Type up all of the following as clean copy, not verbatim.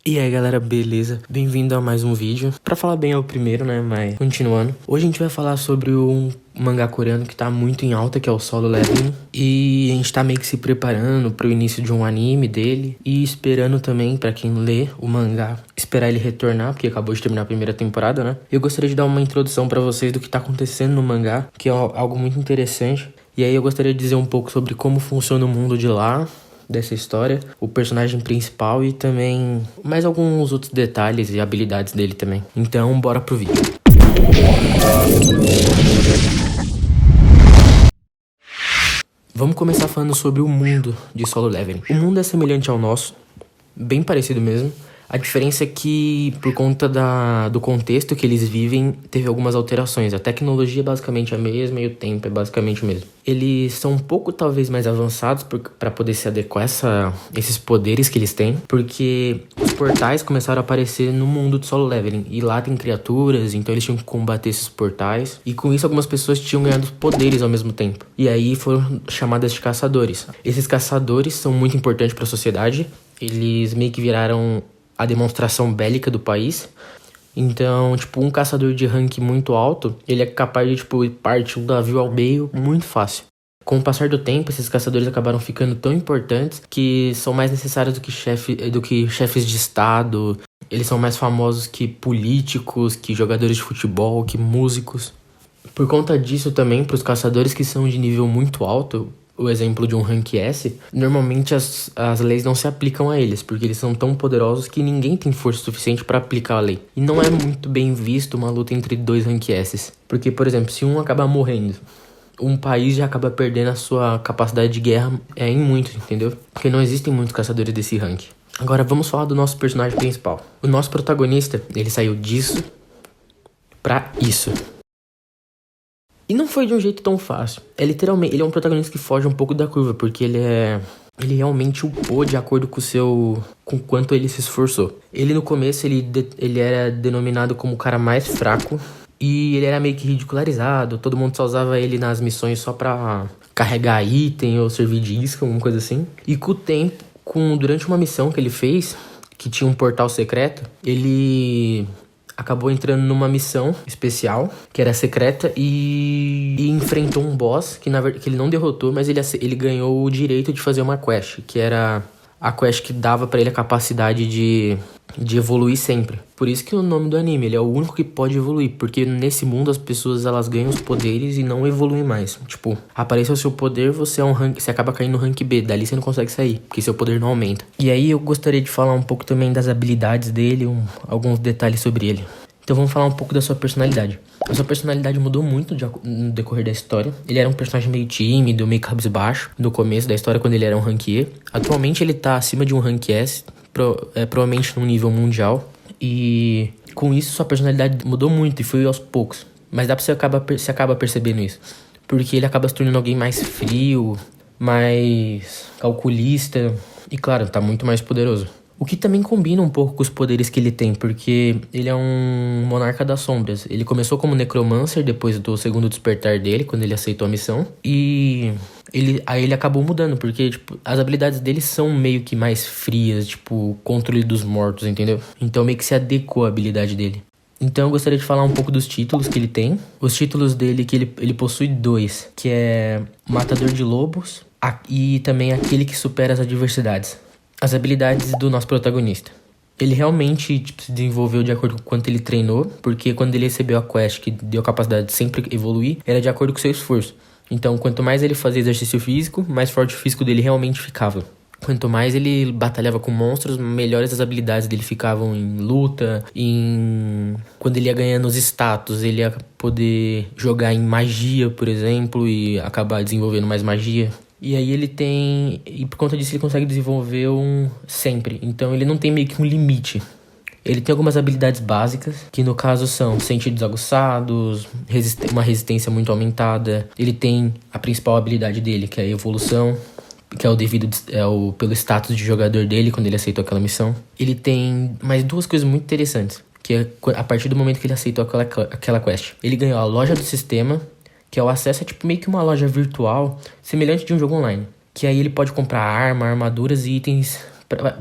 E aí galera, beleza? Bem-vindo a mais um vídeo. Pra falar bem é o primeiro, né, mas continuando. Hoje a gente vai falar sobre um mangá coreano que tá muito em alta, que é o Solo Leveling. E a gente tá meio que se preparando pro início de um anime dele. E esperando também, pra quem lê o mangá, esperar ele retornar, porque acabou de terminar a primeira temporada, né? Eu gostaria de dar uma introdução pra vocês do que tá acontecendo no mangá, que é algo muito interessante. E aí eu gostaria de dizer um pouco sobre como funciona o mundo de lá, dessa história, o personagem principal e também mais alguns outros detalhes e habilidades dele também. Então, bora pro vídeo. Vamos começar falando sobre o mundo de Solo Leveling. O mundo é semelhante ao nosso, bem parecido mesmo. A diferença é que, por conta do contexto que eles vivem, teve algumas alterações. A tecnologia é basicamente a mesma e o tempo é basicamente o mesmo. Eles são um pouco, talvez, mais avançados para poder se adequar a esses poderes que eles têm, porque os portais começaram a aparecer no mundo de Solo Leveling. E lá tem criaturas, então eles tinham que combater esses portais. E com isso, algumas pessoas tinham ganhado poderes ao mesmo tempo. E aí foram chamadas de caçadores. Esses caçadores são muito importantes para a sociedade. Eles meio que viraram a demonstração bélica do país. Então, tipo, um caçador de rank muito alto, ele é capaz de, tipo, partir um navio ao meio muito fácil. Com o passar do tempo, esses caçadores acabaram ficando tão importantes que são mais necessários do que chefes de estado. Eles são mais famosos que políticos, que jogadores de futebol, que músicos. Por conta disso também, para os caçadores que são de nível muito alto, o exemplo de um Rank S, normalmente as leis não se aplicam a eles, porque eles são tão poderosos que ninguém tem força suficiente para aplicar a lei. E não é muito bem visto uma luta entre dois Rank S. Porque, por exemplo, se um acabar morrendo, um país já acaba perdendo a sua capacidade de guerra em muito, entendeu? Porque não existem muitos caçadores desse rank. Agora vamos falar do nosso personagem principal. O nosso protagonista, ele saiu disso pra isso. E não foi de um jeito tão fácil. Ele é um protagonista que foge um pouco da curva, porque ele realmente upou de acordo com quanto ele se esforçou. Ele no começo, ele era denominado como o cara mais fraco, e ele era meio que ridicularizado, todo mundo só usava ele nas missões só pra carregar item ou servir de isca, alguma coisa assim. E com o tempo, durante uma missão que ele fez, que tinha um portal secreto, ele acabou entrando numa missão especial, que era secreta, e enfrentou um boss que, na verdade, que ele não derrotou, mas ele ganhou o direito de fazer uma quest, que era a quest que dava pra ele a capacidade de evoluir sempre. Por isso que o nome do anime, ele é o único que pode evoluir, porque nesse mundo as pessoas elas ganham os poderes e não evoluem mais. Tipo, apareceu o seu poder, você acaba caindo no rank B, dali você não consegue sair, porque seu poder não aumenta. E aí eu gostaria de falar um pouco também das habilidades dele, alguns detalhes sobre ele. Então vamos falar um pouco da sua personalidade. A sua personalidade mudou muito no decorrer da história. Ele era um personagem meio tímido, meio cabisbaixo no começo da história, quando ele era um rank E. Atualmente ele tá acima de um rank S, provavelmente num nível mundial. E com isso sua personalidade mudou muito e foi aos poucos. Mas dá pra você acaba percebendo isso. Porque ele acaba se tornando alguém mais frio, mais calculista e, claro, tá muito mais poderoso. O que também combina um pouco com os poderes que ele tem, porque ele é um monarca das sombras. Ele começou como necromancer depois do segundo despertar dele, quando ele aceitou a missão. E aí ele acabou mudando, porque tipo, as habilidades dele são meio que mais frias, tipo, controle dos mortos, entendeu? Então meio que se adequou à habilidade dele. Então eu gostaria de falar um pouco dos títulos que ele tem. Os títulos dele, que ele possui dois, que é Matador de Lobos e também Aquele que Supera as Adversidades. As habilidades do nosso protagonista. Ele realmente se desenvolveu de acordo com quanto ele treinou, porque quando ele recebeu a quest que deu a capacidade de sempre evoluir, era de acordo com o seu esforço. Então, quanto mais ele fazia exercício físico, mais forte o físico dele realmente ficava. Quanto mais ele batalhava com monstros, melhores as habilidades dele ficavam em luta, quando ele ia ganhando os status, ele ia poder jogar em magia, por exemplo, e acabar desenvolvendo mais magia. E aí e por conta disso ele consegue desenvolver sempre. Então ele não tem meio que um limite. Ele tem algumas habilidades básicas, que no caso são sentidos aguçados, uma resistência muito aumentada. Ele tem a principal habilidade dele, que é a evolução, que é pelo status de jogador dele, quando ele aceitou aquela missão. Ele tem mais duas coisas muito interessantes, que é a partir do momento que ele aceitou aquela quest. Ele ganhou a loja do sistema, que é o acesso a tipo meio que uma loja virtual, semelhante de um jogo online. Que aí ele pode comprar armaduras e itens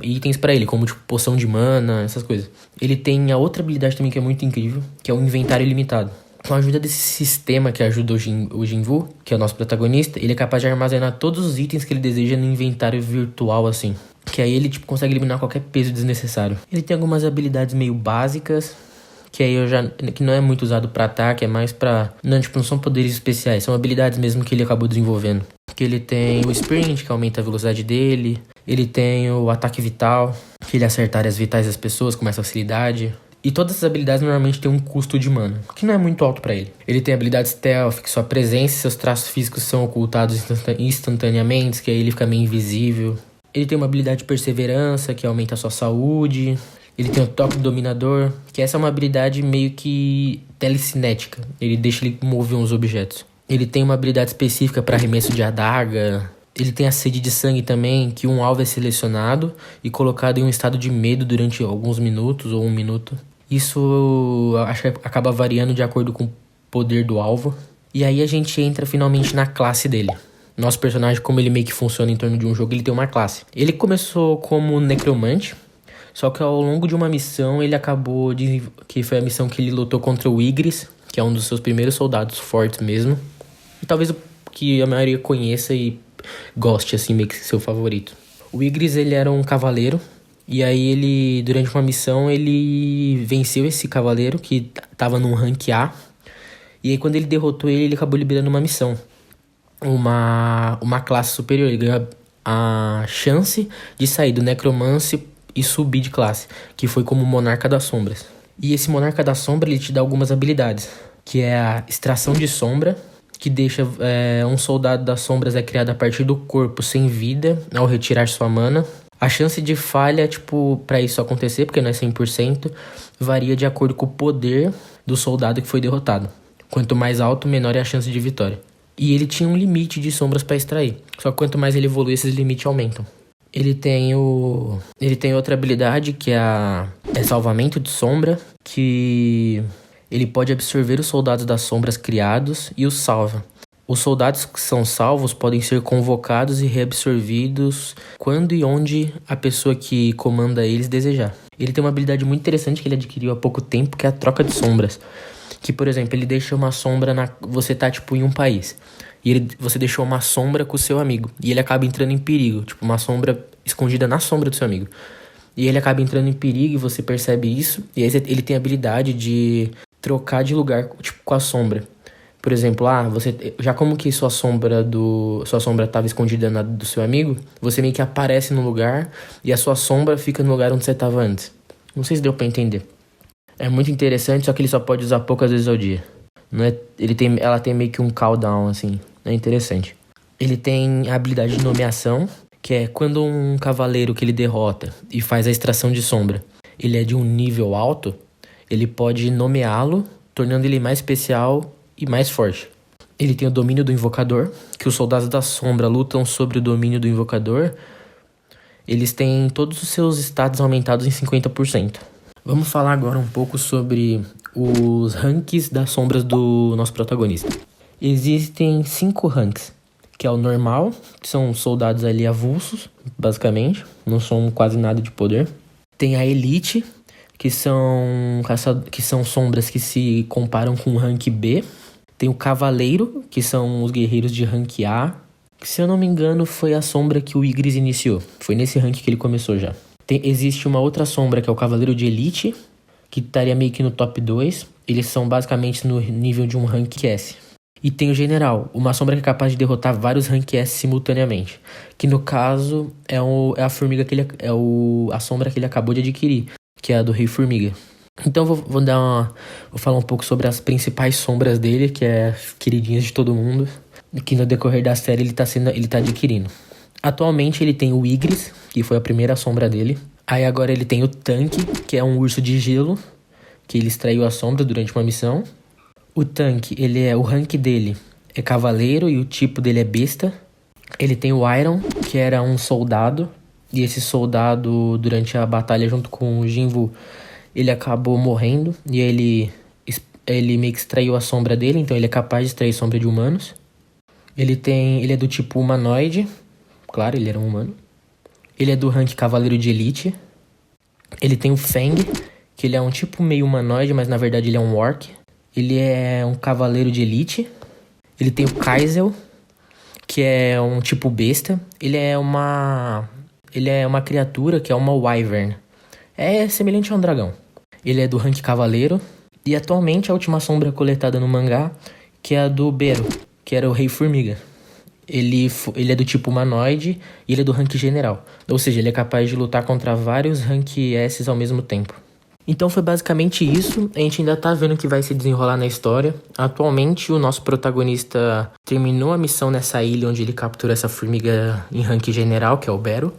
itens pra ele, como tipo poção de mana, essas coisas. Ele tem a outra habilidade também que é muito incrível, que é o inventário ilimitado. Com a ajuda desse sistema que ajuda o Jinwoo, que é o nosso protagonista, ele é capaz de armazenar todos os itens que ele deseja no inventário virtual, assim. Que aí ele, tipo, consegue eliminar qualquer peso desnecessário. Ele tem algumas habilidades meio básicas, que aí que não é muito usado pra ataque, é mais pra... Não, tipo, não são poderes especiais, são habilidades mesmo que ele acabou desenvolvendo. Que ele tem o Sprint, que aumenta a velocidade dele. Ele tem o ataque vital, que ele acerta áreas vitais das pessoas com mais facilidade. E todas essas habilidades normalmente têm um custo de mana, que não é muito alto pra ele. Ele tem habilidades stealth, que sua presença e seus traços físicos são ocultados instantaneamente, que aí ele fica meio invisível. Ele tem uma habilidade de perseverança, que aumenta a sua saúde. Ele tem o toque do dominador, que essa é uma habilidade meio que telecinética. Ele deixa ele mover uns objetos. Ele tem uma habilidade específica para arremesso de adaga. Ele tem a sede de sangue também, que um alvo é selecionado e colocado em um estado de medo durante alguns minutos ou 1 minuto. Isso acho que acaba variando de acordo com o poder do alvo. E aí a gente entra finalmente na classe dele. Nosso personagem, como ele meio que funciona em torno de um jogo, ele tem uma classe. Ele começou como necromante, só que ao longo de uma missão ele acabou que foi a missão que ele lutou contra o Ygritte, que é um dos seus primeiros soldados fortes mesmo. E talvez o que a maioria conheça e goste, assim, meio que seu favorito. O Ygritte, ele era um cavaleiro. E aí ele, durante uma missão, ele venceu esse cavaleiro que tava num rank A. E aí quando ele derrotou ele acabou liberando uma missão. Uma classe superior. Ele ganhou a chance de sair do necromance e subir de classe, que foi como Monarca das Sombras. E esse Monarca da Sombra, ele te dá algumas habilidades, que é a extração de sombra, que deixa um soldado das sombras é criado a partir do corpo sem vida ao retirar sua mana. A chance de falha, tipo, pra isso acontecer, porque não é 100%, varia de acordo com o poder do soldado que foi derrotado. Quanto mais alto, menor é a chance de vitória. E ele tinha um limite de sombras pra extrair. Só que quanto mais ele evolui, esses limites aumentam. Ele tem outra habilidade que é salvamento de sombra, que ele pode absorver os soldados das sombras criados e os salva. Os soldados que são salvos podem ser convocados e reabsorvidos quando e onde a pessoa que comanda eles desejar. Ele tem uma habilidade muito interessante que ele adquiriu há pouco tempo, que é a troca de sombras. Que, por exemplo, ele deixa uma sombra você tá, tipo, em um país. E você deixou uma sombra com o seu amigo. E ele acaba entrando em perigo. Tipo, uma sombra escondida na sombra do seu amigo. E ele acaba entrando em perigo e você percebe isso. E aí ele tem a habilidade de trocar de lugar, tipo, com a sombra. Por exemplo, você já como que sua sombra estava escondida na do seu amigo, você meio que aparece no lugar e a sua sombra fica no lugar onde você estava antes. Não sei se deu pra entender. É muito interessante, só que ele só pode usar poucas vezes ao dia. Não é, ela tem meio que um cooldown, assim. É interessante. Ele tem a habilidade de nomeação, que é quando um cavaleiro que ele derrota e faz a extração de sombra, ele é de um nível alto, ele pode nomeá-lo, tornando ele mais especial e mais forte. Ele tem o domínio do invocador, que os soldados da sombra lutam sobre o domínio do invocador. Eles têm todos os seus status aumentados em 50%. Vamos falar agora um pouco sobre os ranks das sombras do nosso protagonista. Existem 5 ranks, que é o normal, que são soldados ali avulsos, basicamente, não são quase nada de poder. Tem a elite, que são sombras que se comparam com o rank B. Tem o cavaleiro, que são os guerreiros de rank A, que, se eu não me engano, foi a sombra que o Ygritte iniciou. Foi nesse rank que ele começou já. Existe uma outra sombra, que é o cavaleiro de elite, que estaria meio que no top 2. Eles são basicamente no nível de um rank S. E tem o general, uma sombra que é capaz de derrotar vários rank S simultaneamente. Que no caso é a formiga a sombra que ele acabou de adquirir, que é a do Rei Formiga. Então vou falar um pouco sobre as principais sombras dele, que é queridinhas de todo mundo, que no decorrer da série ele tá adquirindo. Atualmente ele tem o Ygritte, que foi a primeira sombra dele. Aí agora ele tem o Tanque, que é um urso de gelo, que ele extraiu a sombra durante uma missão. O Tanque, o rank dele é cavaleiro e o tipo dele é besta. Ele tem o Iron, que era um soldado, e esse soldado, durante a batalha junto com o Jinwoo, ele acabou morrendo, e ele meio que extraiu a sombra dele, então ele é capaz de extrair sombra de humanos. Ele é do tipo humanoide, claro, ele era um humano. Ele é do rank Cavaleiro de Elite. Ele tem o Feng, que ele é um tipo meio humanoide, mas na verdade ele é um orc. Ele é um Cavaleiro de Elite. Ele tem o Kaizel, que é um tipo besta. Ele é uma criatura que é uma Wyvern. É semelhante a um dragão. Ele é do rank Cavaleiro. E atualmente a última sombra coletada no mangá, que é a do Bero, que era o Rei Formiga. Ele é do tipo humanoide e ele é do rank General. Ou seja, ele é capaz de lutar contra vários rank S ao mesmo tempo. Então foi basicamente isso. A gente ainda tá vendo o que vai se desenrolar na história. Atualmente o nosso protagonista terminou a missão nessa ilha onde ele captura essa formiga em rank General, que é o Bero.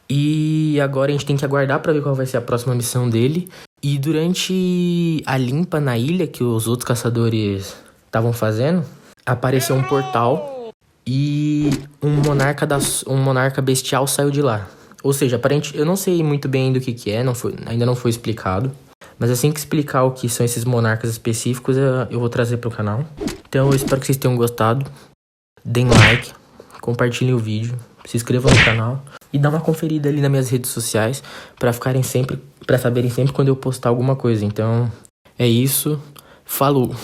E agora a gente tem que aguardar pra ver qual vai ser a próxima missão dele. E durante a limpa na ilha que os outros caçadores estavam fazendo, apareceu um portal e um monarca bestial saiu de lá. Ou seja, aparente, eu não sei muito bem do que é, ainda não foi explicado. Mas assim que explicar o que são esses monarcas específicos, eu vou trazer pro canal. Então eu espero que vocês tenham gostado. Deem like, compartilhem o vídeo, se inscrevam no canal e dá uma conferida ali nas minhas redes sociais para saberem sempre quando eu postar alguma coisa. Então é isso, falou!